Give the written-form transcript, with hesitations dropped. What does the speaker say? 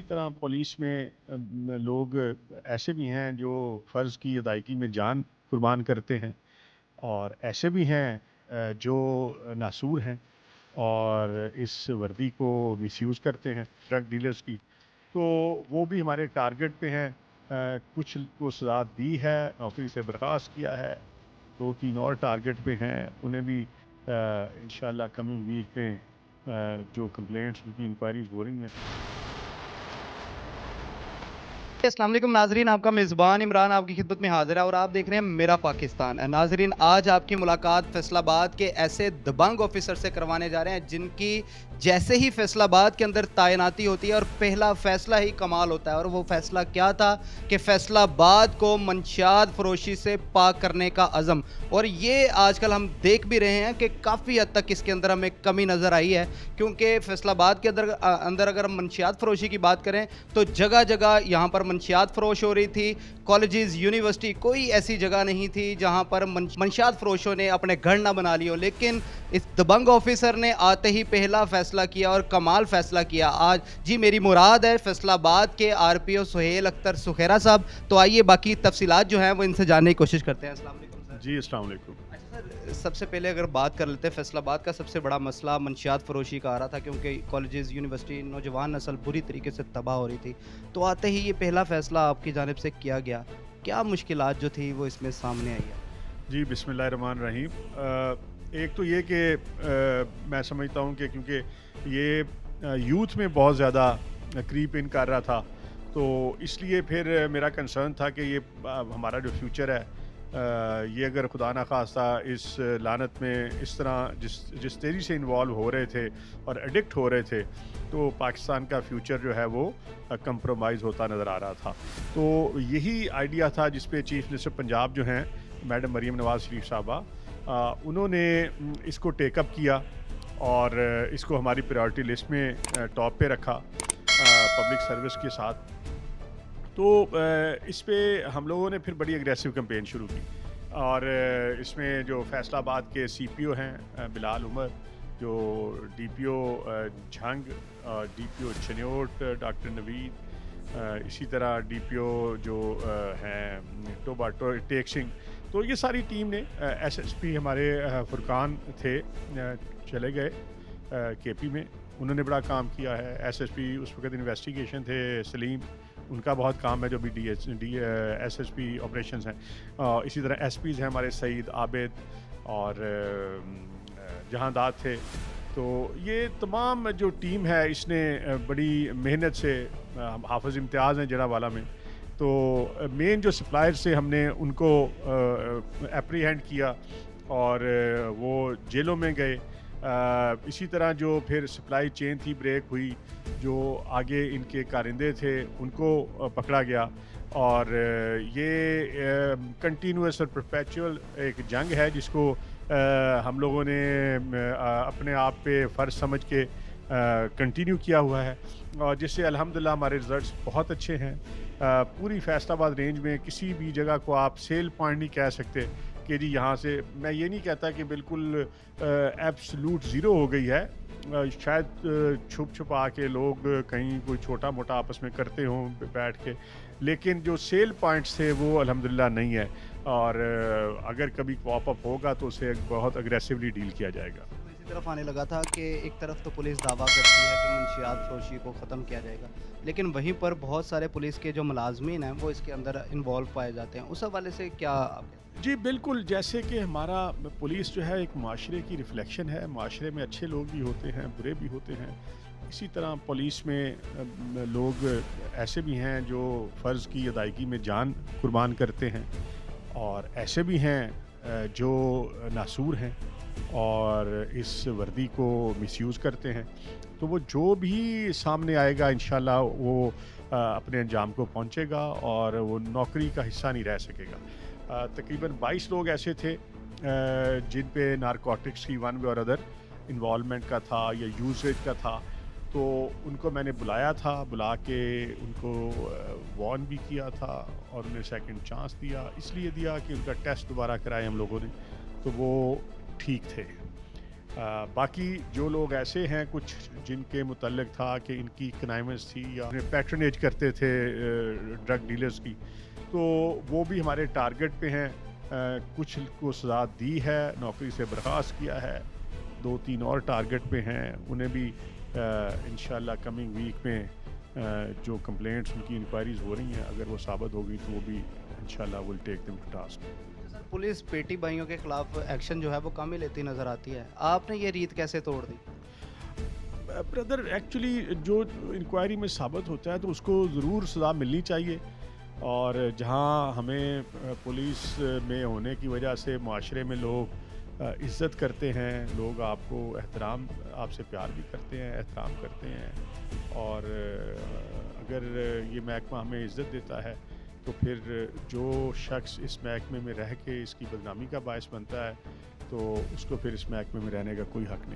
طرح پولیس میں لوگ ایسے بھی ہیں جو فرض کی ادائیگی میں جان قربان کرتے ہیں، اور ایسے بھی ہیں جو ناسور ہیں اور اس وردی کو مس یوز کرتے ہیں ڈرگ ڈیلرز کی، تو وہ بھی ہمارے ٹارگٹ پہ ہیں۔ کچھ کو سزا دی ہے، نوکری سے برخاست کیا ہے، 2-3 اور ٹارگٹ پہ ہیں، انہیں بھی انشاءاللہ کمنگ ویک میں جو کمپلینٹس ان کی انکوائریز ہو رہی ہیں۔ السلام علیکم ناظرین، آپ کا میزبان عمران آپ کی خدمت میں حاضر ہے اور آپ دیکھ رہے ہیں میرا پاکستان۔ ناظرین، آج آپ کی ملاقات فیصل آباد کے ایسے دبنگ آفیسر سے کروانے جا رہے ہیں جن کی جیسے ہی فیصل آباد کے اندر تعیناتی ہوتی ہے اور پہلا فیصلہ ہی کمال ہوتا ہے، اور وہ فیصلہ کیا تھا کہ فیصل آباد کو منشیات فروشی سے پاک کرنے کا عزم۔ اور یہ آج کل ہم دیکھ بھی رہے ہیں کہ کافی حد تک اس کے اندر ہمیں کمی نظر آئی ہے، کیونکہ فیصل آباد کے اندر اگر ہم منشیات فروشی کی بات کریں تو جگہ جگہ یہاں پر منشیات فروش ہو رہی تھی۔ کالجز، یونیورسٹی، کوئی ایسی جگہ نہیں تھی جہاں پر منشیات فروشوں نے اپنے گھر نہ بنا لی ہو، لیکن اس دبنگ آفیسر نے آتے ہی پہلا فیصلہ کیا اور کمال فیصلہ کیا۔ آج جی میری مراد ہے فیصل آباد کے آر پی او سہیل اختر سخیرہ صاحب، تو آئیے باقی تفصیلات جو ہیں وہ ان سے جاننے کی کوشش کرتے ہیں۔ السلام علیکم سر۔ جی السلام علیکم۔ اچھا سر، سب سے پہلے اگر بات کر لیتے ہیں، فیصل آباد کا سب سے بڑا مسئلہ منشیات فروشی کا آ رہا تھا، کیونکہ کالجز، یونیورسٹی، نوجوان نسل بری طریقے سے تباہ ہو رہی تھی، تو آتے ہی یہ پہلا فیصلہ آپ کی جانب سے کیا گیا، کیا مشکلات جو تھی وہ اس میں سامنے آئی ہے؟ جی بسم اللہ الرحمن الرحیم۔ ایک تو یہ کہ میں سمجھتا ہوں کہ کیونکہ یہ یوتھ میں بہت زیادہ کریپ ان کر رہا تھا، تو اس لیے پھر میرا کنسرن تھا کہ یہ ہمارا جو فیوچر ہے، یہ اگر خدا نخواستہ اس لعنت میں اس طرح جس تیزی سے انوالو ہو رہے تھے اور ایڈکٹ ہو رہے تھے، تو پاکستان کا فیوچر جو ہے وہ کمپرومائز ہوتا نظر آ رہا تھا۔ تو یہی آئیڈیا تھا جس پہ چیف منسٹر پنجاب جو ہیں میڈم مریم نواز شریف صاحبہ، انہوں نے اس کو ٹیک اپ کیا اور اس کو ہماری پریورٹی لسٹ میں ٹاپ پہ رکھا پبلک سروس کے ساتھ۔ تو اس پہ ہم لوگوں نے پھر بڑی اگریسو کمپین شروع کی، اور اس میں جو فیصل آباد کے سی پی او ہیں بلال عمر، جو ڈی پی او جھنگ، ڈی پی او چنیوٹ ڈاکٹر نوید، اسی طرح ڈی پی او جو ہیں ٹوبا ٹیک سنگھ، تو یہ ساری ٹیم نے، ایس ایس پی ہمارے فرقان تھے، چلے گئے کے پی میں، انہوں نے بڑا کام کیا ہے۔ ایس ایس پی اس وقت انویسٹیگیشن تھے سلیم، ان کا بہت کام ہے جو بھی ایس ایس پی آپریشنز ہیں۔ اسی طرح ایس پیز ہیں ہمارے سعید، عابد اور جہانداد تھے۔ تو یہ تمام جو ٹیم ہے اس نے بڑی محنت سے، حافظ امتیاز ہیں جڑا والا میں، تو مین جو سپلائر سے ہم نے ان کو اپریہینڈ کیا اور وہ جیلوں میں گئے۔ اسی طرح جو پھر سپلائی چین تھی بریک ہوئی، جو آگے ان کے کارندے تھے ان کو پکڑا گیا، اور یہ کنٹینیوس اور پرپیچول ایک جنگ ہے جس کو ہم لوگوں نے اپنے آپ پہ فرض سمجھ کے کنٹینیو کیا ہوا ہے، اور جس سے الحمدللہ ہمارے رزلٹس بہت اچھے ہیں۔ پوری فیصل آباد رینج میں کسی بھی جگہ کو آپ سیل پوائنٹ نہیں کہہ سکتے کہ جی یہاں سے، میں یہ نہیں کہتا کہ بالکل ایبسلوٹ زیرو ہو گئی ہے، شاید چھپ چھپا کے لوگ کہیں کوئی چھوٹا موٹا آپس میں کرتے ہوں بیٹھ کے، لیکن جو سیل پوائنٹس تھے وہ الحمدللہ نہیں ہے، اور اگر کبھی پاپ اپ ہوگا تو اسے بہت اگریسولی ڈیل کیا جائے گا۔ اسی طرف آنے لگا تھا کہ ایک طرف تو پولیس دعویٰ کرتی ہے کہ منشیات فروشی کو ختم کیا جائے گا، لیکن وہیں پر بہت سارے پولیس کے جو ملازمین ہیں وہ اس کے اندر انوالو پائے جاتے ہیں، اس حوالے سے کیا آپ کہتے ہیں؟ جی بالکل، جیسے کہ ہمارا پولیس جو ہے ایک معاشرے کی ریفلیکشن ہے، معاشرے میں اچھے لوگ بھی ہوتے ہیں، برے بھی ہوتے ہیں، اسی طرح پولیس میں لوگ ایسے بھی ہیں جو فرض کی ادائیگی میں جان قربان کرتے ہیں، اور ایسے بھی ہیں جو ناسور ہیں اور اس وردی کو مس یوز کرتے ہیں۔ تو وہ جو بھی سامنے آئے گا انشاءاللہ وہ اپنے انجام کو پہنچے گا اور وہ نوکری کا حصہ نہیں رہ سکے گا۔ تقریباً 22 لوگ ایسے تھے جن پہ نارکوٹکس کی ون وے اور ادر انوالومنٹ کا تھا یا یوزیج کا تھا، تو ان کو میں نے بلایا تھا، بلا کے ان کو وارن بھی کیا تھا اور انہیں سیکنڈ چانس دیا، اس لیے دیا کہ ان کا ٹیسٹ دوبارہ کرائے ہم لوگوں نے، تو وہ ٹھیک تھے۔ باقی جو لوگ ایسے ہیں کچھ جن کے متعلق تھا کہ ان کی کنائمنس تھی یا پیٹرنیج کرتے تھے ڈرگ ڈیلرز کی، تو وہ بھی ہمارے ٹارگٹ پہ ہیں. کچھ کو سزا دی ہے، نوکری سے برخاست کیا ہے، 2-3 اور ٹارگٹ پہ ہیں، انہیں بھی انشاءاللہ کمنگ ویک میں جو کمپلینٹس ان کی انکوائریز ہو رہی ہیں اگر وہ ثابت ہوگی تو وہ بھی انشاءاللہ will take them to task. Sir police پیٹی بھائیوں کے خلاف ایکشن جو ہے وہ کم ہی لیتی نظر آتی ہے، آپ نے یہ ریت کیسے توڑ دی؟ بردر ایکچولی جو انکوائری میں ثابت ہوتا ہے تو اس کو ضرور سزا ملنی چاہیے، اور جہاں ہمیں پولیس میں ہونے کی وجہ سے معاشرے میں لوگ عزت کرتے ہیں، لوگ آپ کو احترام، آپ سے پیار بھی کرتے ہیں، احترام کرتے ہیں، اور اگر یہ محکمہ ہمیں عزت دیتا ہے تو پھر جو شخص اس محکمے میں رہ کے اس کی بدنامی کا باعث بنتا ہے تو اس کو پھر اس محکمے میں رہنے کا کوئی حق نہیں.